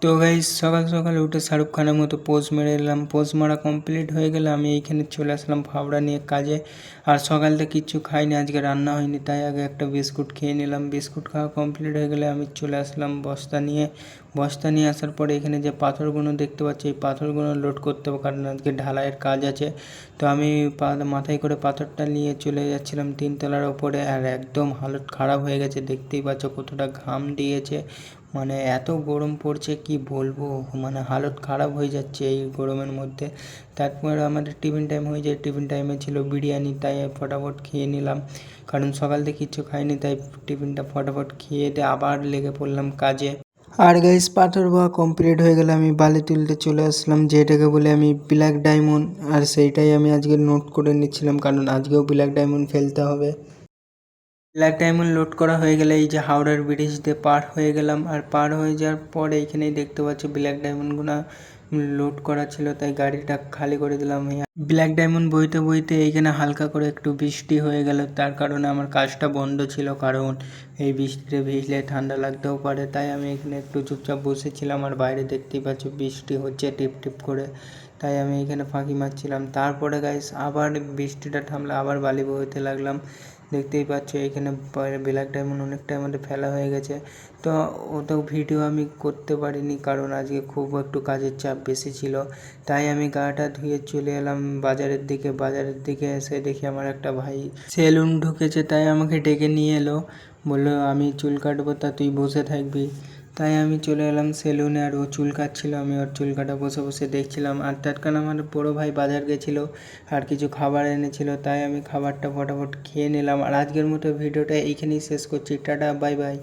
তো গাইস সকাল সকাল উঠে শাহরুখ খানের মতো পোজ মেরে এলাম। পোজ মারা কমপ্লিট হয়ে গেলে আমি এইখানে চলে আসলাম ফাবড়া নিয়ে কাজে। আর সকালটা কিচ্ছু খাইনি, আজকে রান্না হয়নি, তাই আগে একটা বিস্কুট খেয়ে নিলাম। বিস্কুট খাওয়া কমপ্লিট হয়ে গেলে আমি চলে আসলাম বস্তা নিয়ে আসার পরে এখানে যে পাথরগুলো দেখতে পাচ্ছি এই পাথরগুলো লোড করতে হবে, কারণ আজকে ঢালাইয়ের কাজ আছে। তো আমি মাথায় করে পাথরটা নিয়ে চলে যাচ্ছিলাম 3 তলার ওপরে, আর একদম হালত খারাপ হয়ে গেছে। দেখতেই পাচ্ছ কতটা ঘাম দিয়েছে, মানে এত গরম পড়ছে কি বলবো, মানে হালত খারাপ হয়ে যাচ্ছে এই গরমের মধ্যে। তারপর আমাদের টিফিন টাইম হয়ে যায়, টিফিন টাইমে ছিল বিরিয়ানি, তাই ফটাফট খেয়ে নিলাম, কারণ সকাল থেকে কিচ্ছু খাইনি, তাই টিফিনটা ফটাফট খেয়ে দিয়ে আবার লেগে পড়লাম কাজে। আর গাইস পাথর বোয়া কমপ্লিট হয়ে গেলে আমি বালি তুলতে চলে আসলাম, যেটাকে বলে আমি ব্ল্যাক ডায়মন্ড। আর সেইটাই আমি আজকে নোট করে নিচ্ছিলাম, কারণ আজকেও ব্ল্যাক ডায়মন্ড ফেলতে হবে। ব্ল্যাক ডায়মন্ড লোড করা হয়ে গেলে এই যে হাওড়ার ব্রিজ দিয়ে পার হয়ে গেলাম, আর পার হয়ে যাওয়ার পরে এইখানেই দেখতে পাচ্ছি ব্ল্যাক ডায়মন্ডগুলো লোড করা ছিল, তাই গাড়িটা খালি করে দিলাম। ব্ল্যাক ডায়মন্ড বইতে বইতে এইখানে হালকা করে একটু বৃষ্টি হয়ে গেল, তার কারণে আমার কাজটা বন্ধ ছিল, কারণ এই বৃষ্টিতে ভিজলে ঠান্ডা লাগতেও পারে, তাই আমি এখানে একটু চুপচাপ বসেছিলাম। আর বাইরে দেখতেই পাচ্ছি বৃষ্টি হচ্ছে টিপ টিপ করে, তাই আমি এখানে ফাঁকি মারছিলাম। তারপরে গাইস আবার বৃষ্টিটা থামলে আবার বালি বইতে লাগলাম। দেখতেই পাচ্ছ এখানে ব্ল্যাক ডায়মন্ড অনেকটা আমাদের ফেলা হয়ে গেছে। তো অত ভিডিও আমি করতে পারিনি, কারণ আজকে খুব একটু কাজের চাপ বেশি ছিল, তাই আমি গাটা ধুয়ে চলে এলাম বাজারের দিকে এসে দেখি আমার একটা ভাই সেলুন ঢুকেছে, তাই আমাকে ডেকে নিয়ে এলো, বললো আমি চুল কাটবো, তা তুই বসে থাকবি। তাই আমি চলে এলাম সেলুনে, আর ও চুল কাটছিল, আমি ওর চুল কাটা বসে বসে দেখছিলাম। আর তৎকাল আমার বড়ো ভাই বাজার গেছিলো আর কিছু খাবার এনেছিল, তাই আমি খাবারটা ফটাফট খেয়ে নিলাম। আর আজকের মতো ভিডিওটা এইখানেই শেষ করছি। Tata, bye bye.